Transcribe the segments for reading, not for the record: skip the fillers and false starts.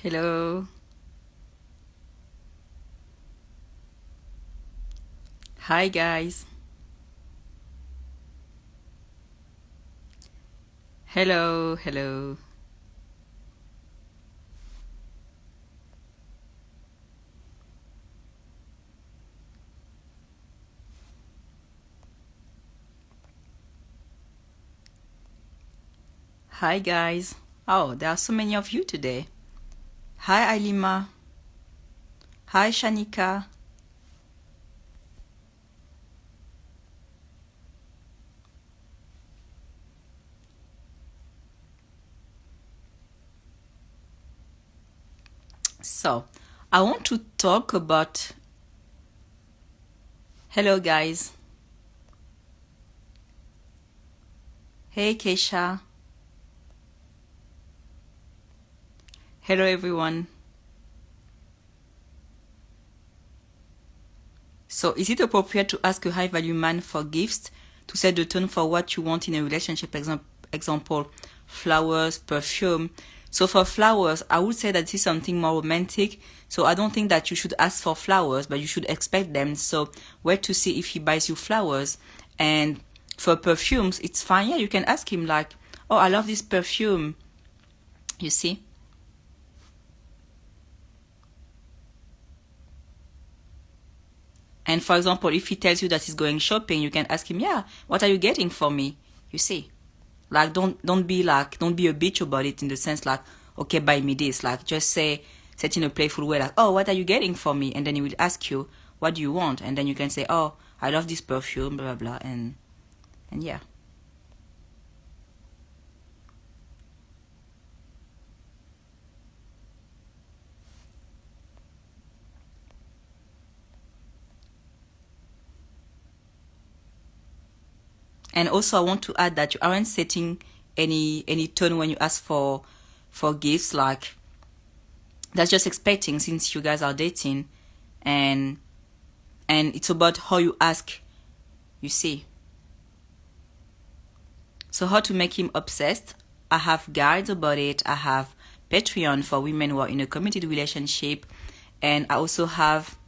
Hello. Hi, guys. Hello, hello. Hi, guys. Oh, there are so many of you today. Hi, Ailima. Hi, Shanika. So, I want to talk about. Hello, guys. Hey, Keisha. Hello, everyone. So, is it appropriate to ask a high value man for gifts to set the tone for what you want in a relationship? Example, flowers, perfume. So, for flowers, I would say that this is something more romantic. So, I don't think that you should ask for flowers, but you should expect them. So, wait to see if he buys you flowers. And for perfumes, it's fine. Yeah, you can ask him, like, oh, I love this perfume. You see? And for example, if he tells you that he's going shopping, you can ask him, yeah, what are you getting for me? You see? Like don't be a bitch about it in the sense like, okay, buy me this. Like just say in a playful way like, oh, what are you getting for me? And then he will ask you, what do you want? And then you can say, oh, I love this perfume, blah blah blah, and yeah. And also I want to add that you aren't setting any tone when you ask for gifts, like that's just expecting since you guys are dating, and it's about how you ask, you see. So how to make him obsessed? I have guides about it. I have Patreon for women who are in a committed relationship, and I also have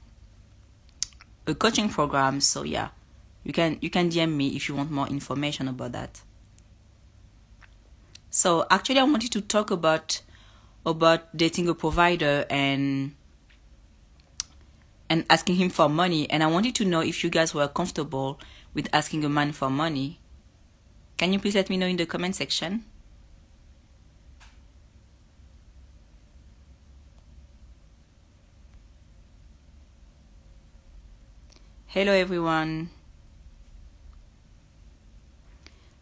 a coaching program. So yeah, you can DM me if you want more information about that. So actually I wanted to talk about dating a provider and asking him for money, and I wanted to know if you guys were comfortable with asking a man for money. Can you please let me know in the comment section? Hello everyone.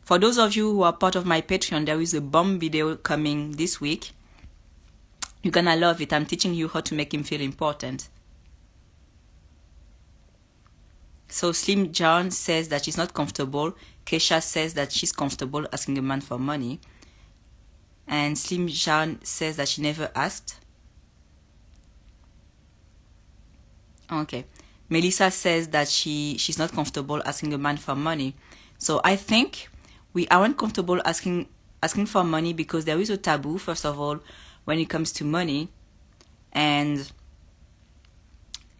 For those of you who are part of my Patreon, there is a bomb video coming this week. You're gonna love it. I'm teaching you how to make him feel important. So Slim John says that she's not comfortable. Keisha says that she's comfortable asking a man for money. And Slim John says that she never asked. Okay. Melissa says that she's not comfortable asking a man for money. So I think we aren't comfortable asking for money because there is a taboo, first of all, when it comes to money, and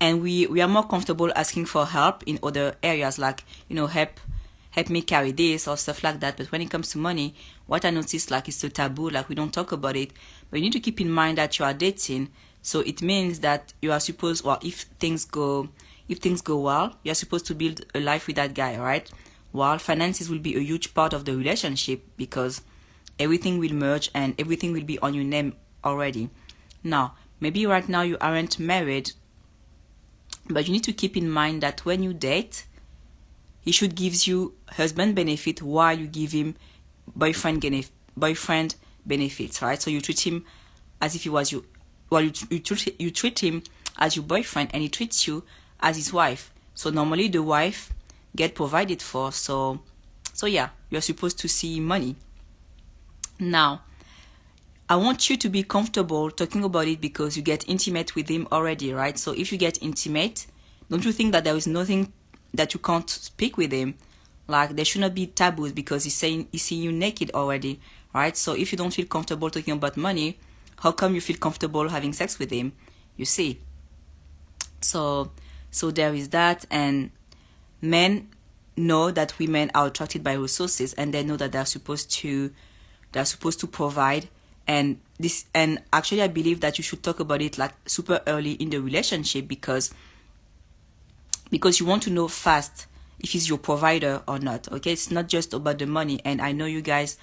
we are more comfortable asking for help in other areas, like, help me carry this or stuff like that. But when it comes to money, what I noticed, like, it's a taboo, like we don't talk about it. But you need to keep in mind that you are dating, so it means that you are supposed, well, if things go well, you're supposed to build a life with that guy, right? While finances will be a huge part of the relationship because everything will merge and everything will be on your name already. Now, maybe right now you aren't married, but you need to keep in mind that when you date, he should give you husband benefit while you give him boyfriend benefits, right? So you treat him as if he was you. Well, you treat him as your boyfriend, and he treats you as his wife. So normally the wife get provided for. So yeah, you're supposed to see money. Now, I want you to be comfortable talking about it because you get intimate with him already, right? So if you get intimate, don't you think that there is nothing that you can't speak with him? Like, there should not be taboos because he's seeing you naked already, right? So if you don't feel comfortable talking about money, how come you feel comfortable having sex with him? You see. So there is that. And men know that women are attracted by resources, and they know that they're supposed to provide. And actually I believe that you should talk about it like super early in the relationship, because you want to know fast if he's your provider or not. Okay, it's not just about the money. And I know you guys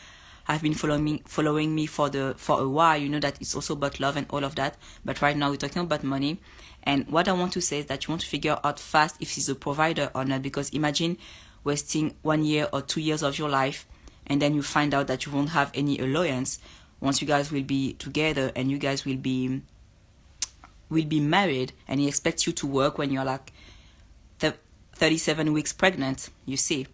have been following me for a while. You know that it's also about love and all of that, but right now we're talking about money. And what I want to say is that you want to figure out fast if he's a provider or not, because imagine wasting 1 year or 2 years of your life, and then you find out that you won't have any alliance once you guys will be together, and you guys will be married, and he expects you to work when you're like 37 weeks pregnant, you see.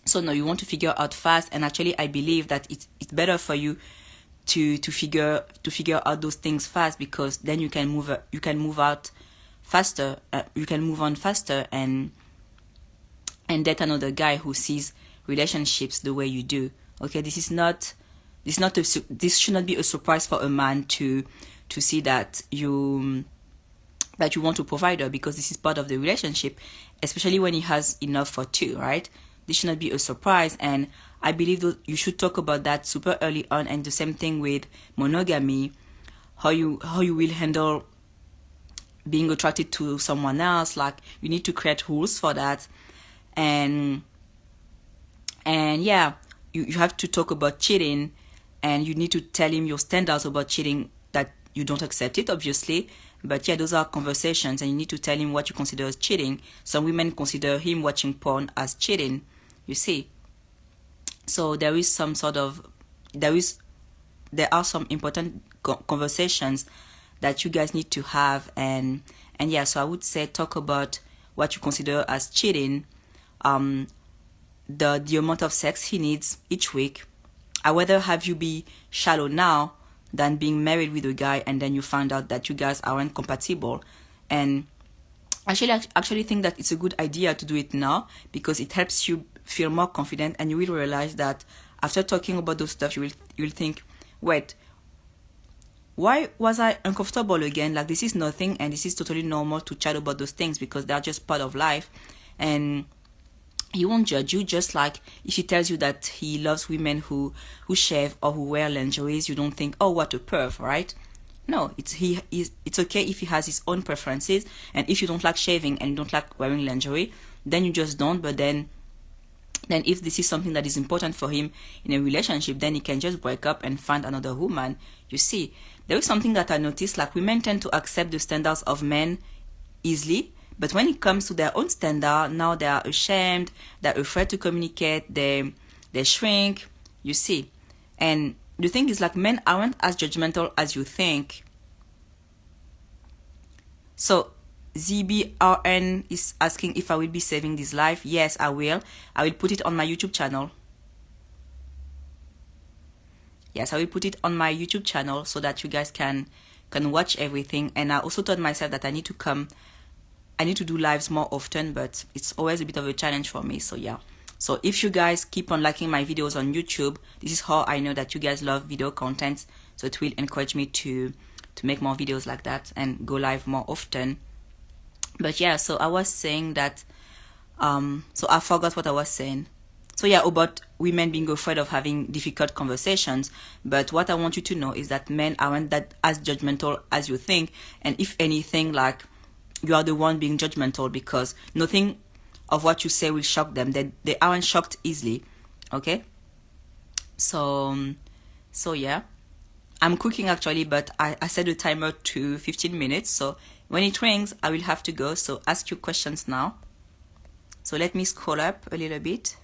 So no, you want to figure out fast. And actually I believe that it's better for you to figure out those things fast, because then you can move out faster, you can move on faster, and date another guy who sees relationships the way you do. Okay, this should not be a surprise for a man to see that you want to provide her, because this is part of the relationship, especially when he has enough for two, right? This should not be a surprise. And I believe that you should talk about that super early on. And the same thing with monogamy, how you will handle being attracted to someone else. Like, you need to create rules for that. And yeah, you have to talk about cheating, and you need to tell him your standards about cheating, that you don't accept it, obviously. But yeah, those are conversations, and you need to tell him what you consider as cheating. Some women consider him watching porn as cheating, you see. So there are some important conversations that you guys need to have. And yeah, so I would say talk about what you consider as cheating, the amount of sex he needs each week. I rather have you be shallow now than being married with a guy and then you find out that you guys aren't compatible. And actually think that it's a good idea to do it now, because it helps you feel more confident, and you will realize that after talking about those stuff, you will think, wait, why was I uncomfortable again? Like, this is nothing, and this is totally normal to chat about those things, because they're just part of life. And he won't judge you. Just like if he tells you that he loves women who shave or who wear lingerie, you don't think, oh, what a perv, right? No, it's okay if he has his own preferences, and if you don't like shaving and you don't like wearing lingerie, then you just don't. But then if this is something that is important for him in a relationship, then he can just break up and find another woman. You see, there is something that I noticed, like, women tend to accept the standards of men easily, but when it comes to their own standard, now they are ashamed, they're afraid to communicate, they shrink, you see. And the thing is, like, men aren't as judgmental as you think. So ZBRN is asking if I will be saving this live. Yes, I will. I will put it on my YouTube channel. Yes, I will put it on my YouTube channel so that you guys can watch everything. And I also told myself that I need to do lives more often, but it's always a bit of a challenge for me. So yeah. So if you guys keep on liking my videos on YouTube, this is how I know that you guys love video content. So it will encourage me to make more videos like that and go live more often. But yeah, so I was saying that, so I forgot what I was saying. So yeah, about women being afraid of having difficult conversations. But what I want you to know is that men aren't that as judgmental as you think. And if anything, like, you are the one being judgmental, because nothing of what you say will shock them. They aren't shocked easily. Okay? So yeah. I'm cooking actually, but I set a timer to 15 minutes. So when it rings, I will have to go. So ask your questions now. So let me scroll up a little bit.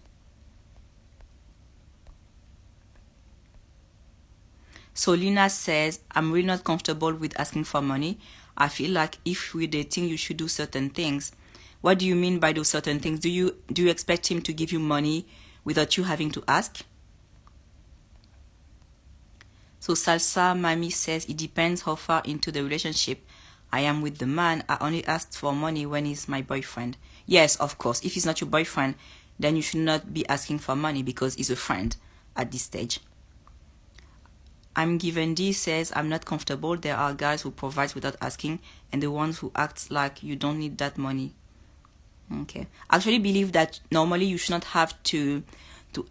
So Lina says, I'm really not comfortable with asking for money. I feel like if we're dating, you should do certain things. What do you mean by those certain things? Do you expect him to give you money without you having to ask? So Salsa Mami says, it depends how far into the relationship I am with the man. I only asked for money when he's my boyfriend. Yes, of course. If he's not your boyfriend, then you should not be asking for money, because he's a friend at this stage. I'm given D says, I'm not comfortable. There are guys who provide without asking and the ones who act like you don't need that money. Okay. I actually believe that normally you should not have to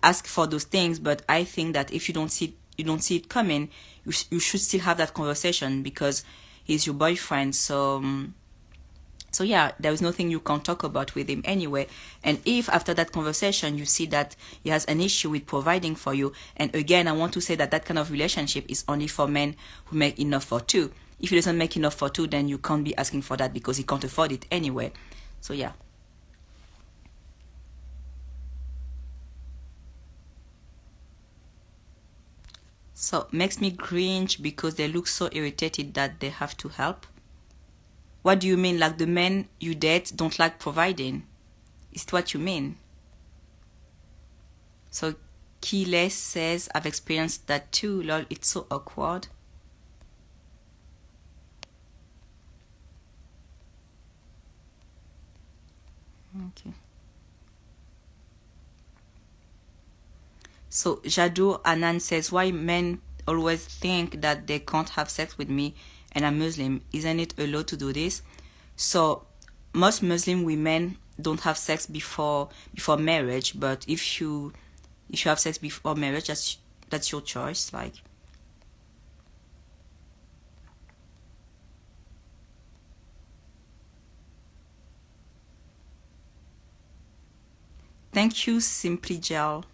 ask for those things, but I think that if you don't see it coming, you should still have that conversation because he's your boyfriend. So yeah, there is nothing you can talk about with him anyway. And if after that conversation you see that he has an issue with providing for you, and again, I want to say that that kind of relationship is only for men who make enough for two. If he doesn't make enough for two, then you can't be asking for that because he can't afford it anyway. So yeah. So makes me cringe because they look so irritated that they have to help. What do you mean? Like the men you date don't like providing? Is it what you mean? So Keyless says, I've experienced that too. Lol, it's so awkward. Okay. So Jadot Anan says, why men always think that they can't have sex with me and I'm Muslim? Isn't it allowed to do this? So most Muslim women don't have sex before marriage, but if you have sex before marriage, that's your choice. Like, thank you, Simply Gel.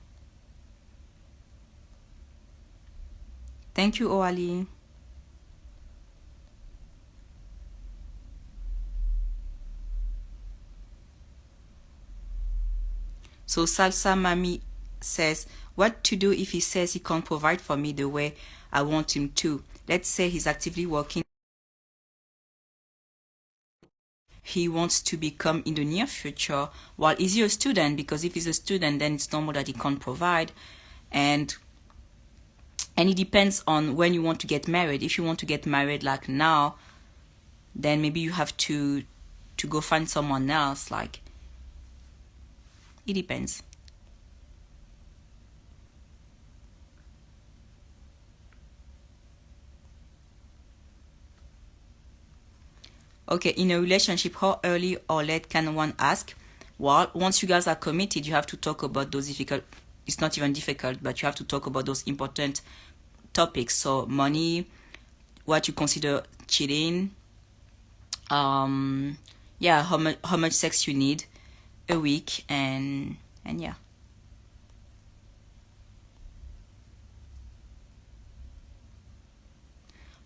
Thank you, Oali. So Salsa Mami says, what to do if he says he can't provide for me the way I want him to? Let's say he's actively working. He wants to become in the near future. Well, is he a student? Because if he's a student, then it's normal that he can't provide. And it depends on when you want to get married. If you want to get married like now, then maybe you have to go find someone else. Like, it depends. Okay, in a relationship, how early or late can one ask? Well, once you guys are committed, you have to talk about those difficult, it's not even difficult, but you have to talk about those important topics. So money, what you consider cheating, um, yeah, how much sex you need a week, and yeah.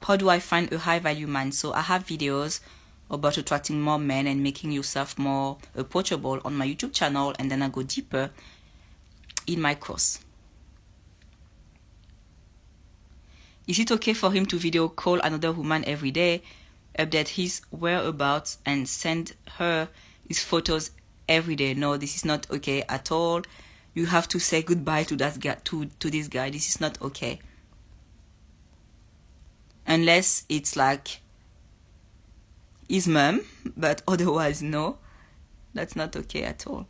How do I find a high value man? So I have videos about attracting more men and making yourself more approachable on my YouTube channel, and then I go deeper in my course. Is it okay for him to video call another woman every day, update his whereabouts, and send her his photos every day? No, this is not okay at all. You have to say goodbye to that guy, to this guy. This is not okay. Unless it's like his mom, but otherwise no. That's not okay at all.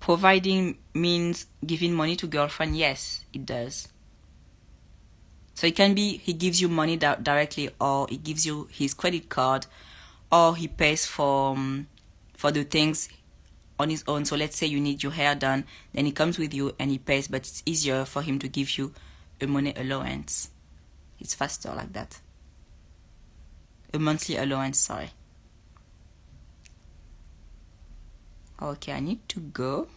Providing means giving money to girlfriend. Yes, it does. So it can be he gives you money directly, or he gives you his credit card, or he pays for the things on his own. So let's say you need your hair done, then he comes with you and he pays, but it's easier for him to give you a money allowance. It's faster like that. A monthly allowance, sorry. Okay, I need to go.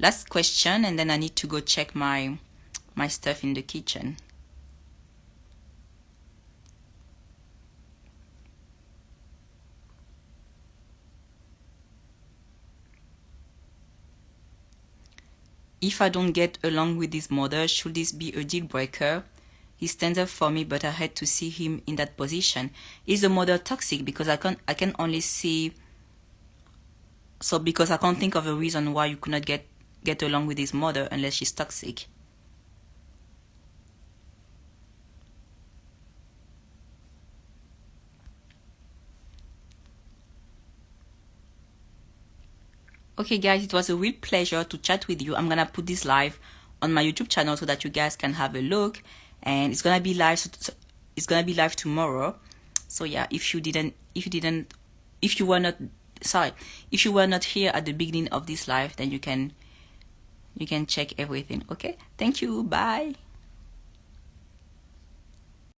Last question, and then I need to go check my stuff in the kitchen. If I don't get along with his mother, should this be a deal breaker? He stands up for me, but I had to see him in that position. Is the mother toxic? Because I can only see. So because I can't think of a reason why you could not get along with his mother unless she's toxic. Okay guys, it was a real pleasure to chat with you. I'm gonna put this live on my YouTube channel so that you guys can have a look, and it's gonna be live. It's gonna be live tomorrow. So yeah, if you were not, sorry, if you were not here at the beginning of this live, then you can check everything. Okay, thank you, bye.